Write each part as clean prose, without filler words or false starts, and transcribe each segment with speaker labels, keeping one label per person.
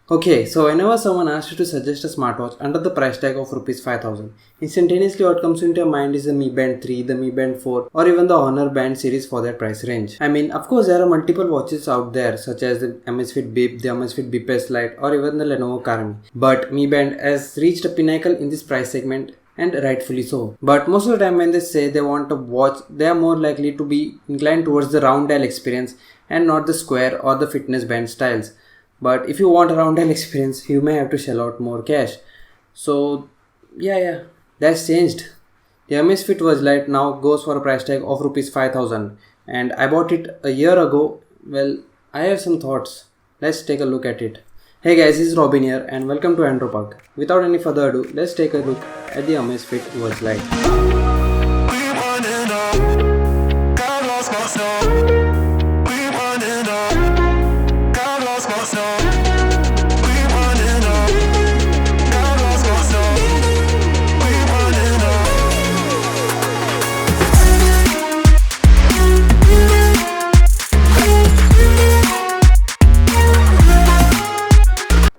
Speaker 1: Okay, so whenever someone asks you to suggest a smartwatch under the price tag of Rs. 5,000, instantaneously what comes into your mind is the Mi Band 3, the Mi Band 4 or even the Honor Band series for that price range. I mean, of course there are multiple watches out there such as the Amazfit Bip, the Amazfit Verge Lite or even the Lenovo Carmi. But Mi Band has reached a pinnacle in this price segment, and rightfully so. But most of the time when they say they want a watch, they are more likely to be inclined towards the round dial experience and not the square or the fitness band styles. But if you want a round dial experience, you may have to shell out more cash. So yeah, that's changed. The Amazfit Verge Lite now goes for a price tag of Rs. 5,000 and I bought it a year ago. Well, I have some thoughts. Let's take a look at it. Hey guys, this is Robin here and welcome to Andropug. Without any further ado, let's take a look at the Amazfit Verge Lite.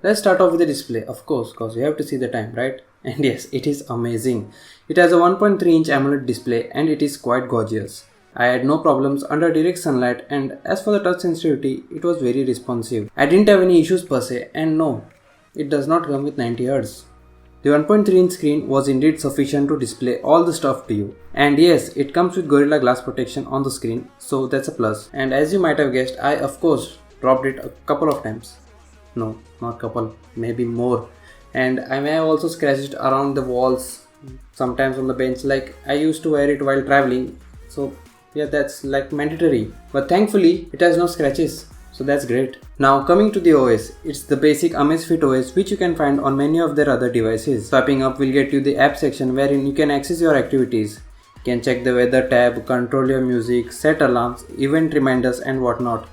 Speaker 1: Let's start off with the display, of course, because you have to see the time, right? And yes, it is amazing. It has a 1.3-inch AMOLED display and it is quite gorgeous. I had no problems under direct sunlight, and as for the touch sensitivity, it was very responsive. I didn't have any issues per se, and no, it does not come with 90Hz. The 1.3-inch screen was indeed sufficient to display all the stuff to you. And yes, it comes with Gorilla Glass protection on the screen, so that's a plus. And as you might have guessed, I of course dropped it a couple of times. No, not couple, maybe more. And I may have also scratched it around the walls, sometimes on the bench, like I used to wear it while traveling. So yeah, that's like mandatory. But thankfully, it has no scratches. So that's great. Now coming to the OS, it's the basic Amazfit OS which you can find on many of their other devices. Swiping up will get you the app section wherein you can access your activities. You can check the weather tab, control your music, set alarms, event reminders and whatnot.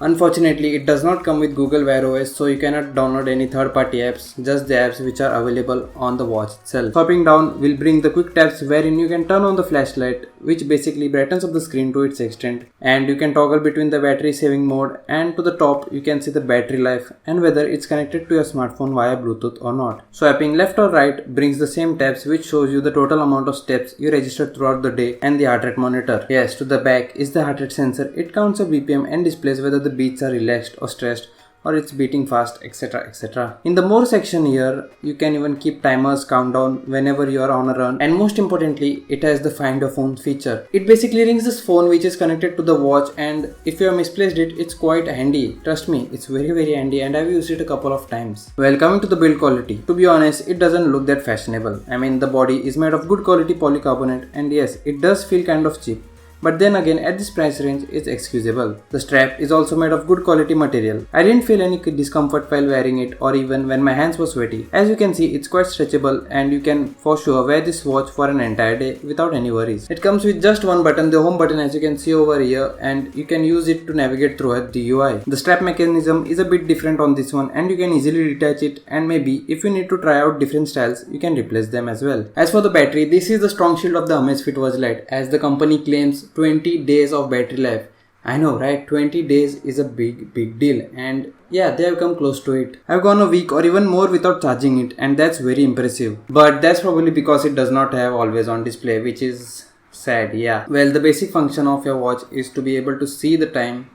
Speaker 1: Unfortunately, it does not come with Google Wear OS, so you cannot download any third-party apps, just the apps which are available on the watch itself. Swiping down will bring the quick tabs wherein you can turn on the flashlight, which basically brightens up the screen to its extent, and you can toggle between the battery saving mode, and to the top you can see the battery life and whether it's connected to your smartphone via Bluetooth or not. Swiping left or right brings the same tabs which shows you the total amount of steps you registered throughout the day and the heart rate monitor. Yes, to the back is the heart rate sensor. It counts your BPM and displays whether the beats are relaxed or stressed or it's beating fast, etc. In the more section here, you can even keep timers, countdown whenever you are on a run, and most importantly, it has the find your phone feature. It basically rings this phone which is connected to the watch, and if you have misplaced it, it's quite handy. Trust me, it's very handy and I've used it a couple of times. Well, coming to the build quality, to be honest, it doesn't look that fashionable. I mean, the body is made of good quality polycarbonate and yes, it does feel kind of cheap. But then again, at this price range, it's excusable. The strap is also made of good quality material. I didn't feel any discomfort while wearing it or even when my hands were sweaty. As you can see, it's quite stretchable and you can for sure wear this watch for an entire day without any worries. It comes with just one button, the home button, as you can see over here, and you can use it to navigate throughout the UI. The strap mechanism is a bit different on this one and you can easily detach it, and maybe if you need to try out different styles, you can replace them as well. As for the battery, this is the strong shield of the Amazfit Verge Lite, as the company claims 20 days of battery life. I know, right? 20 days is a big deal, and yeah, they have come close to it. I've gone a week or even more without charging it, and that's very impressive. But that's probably because it does not have always on display, which is sad, yeah. Well, the basic function of your watch is to be able to see the time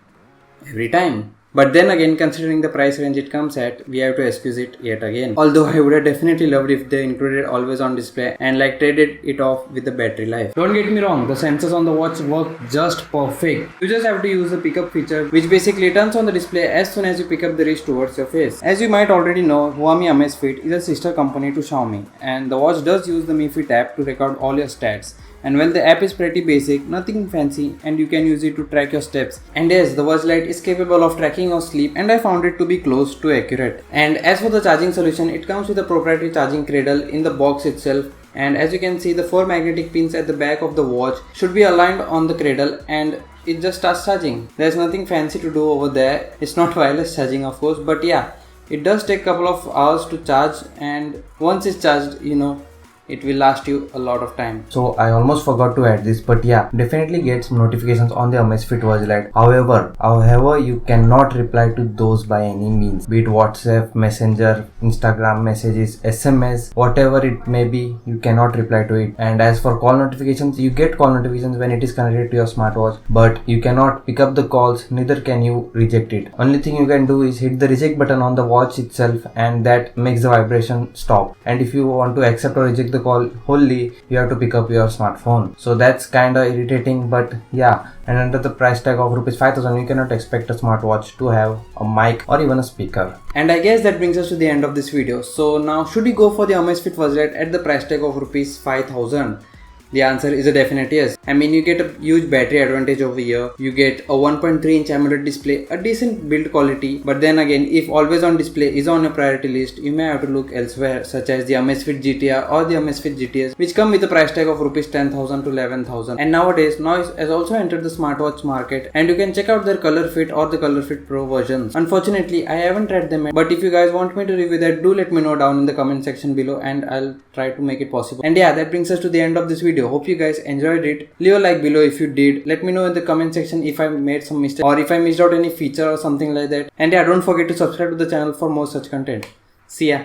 Speaker 1: every time. But then again, considering the price range it comes at, we have to excuse it yet again. Although I would have definitely loved if they included always on display and like traded it off with the battery life. Don't get me wrong, the sensors on the watch work just perfect. You just have to use the pickup feature, which basically turns on the display as soon as you pick up the wrist towards your face. As you might already know, Huami Amazfit is a sister company to Xiaomi, and the watch does use the Mi Fit app to record all your stats. And well, the app is pretty basic, nothing fancy, and you can use it to track your steps. And yes, the Verge Lite is capable of tracking your sleep, and I found it to be close to accurate. And as for the charging solution, it comes with a proprietary charging cradle in the box itself. And as you can see, the 4 magnetic pins at the back of the watch should be aligned on the cradle, and it just starts charging. There's nothing fancy to do over there. It's not wireless charging, of course, but yeah, it does take a couple of hours to charge, and once it's charged, it will last you a lot of time. So I almost forgot to add this, but yeah, definitely get some notifications on the Amazfit Verge Lite. However, you cannot reply to those by any means, be it WhatsApp, Messenger, Instagram messages, SMS, whatever it may be, you cannot reply to it. And as for call notifications, you get call notifications when it is connected to your smartwatch, but you cannot pick up the calls, neither can you reject it. Only thing you can do is hit the reject button on the watch itself, and that makes the vibration stop. And if you want to accept or reject the call wholly, you have to pick up your smartphone. So that's kinda irritating, but yeah. And under the price tag of Rs.5, you cannot expect a smartwatch to have a mic or even a speaker. And I guess that brings us to the end of this video. So now, should we go for the Amazfit Verge Lite at the price tag of Rs.5,000? The answer is a definite yes. I mean, you get a huge battery advantage over here, you get a 1.3-inch AMOLED display, a decent build quality, but then again, if always on display is on your priority list, you may have to look elsewhere, such as the Amazfit GTR or the Amazfit GTS, which come with a price tag of Rs 10,000 to 11,000. And nowadays, Noise has also entered the smartwatch market, and you can check out their Color Fit or the Color Fit Pro versions. Unfortunately, I haven't tried them yet, but if you guys want me to review that, do let me know down in the comment section below, and I'll try to make it possible. And yeah, that brings us to the end of this video. Hope you guys enjoyed it. Leave a like below if you did. Let me know in the comment section if I made some mistake or if I missed out any feature or something like that. And yeah, don't forget to subscribe to the channel for more such content. See ya.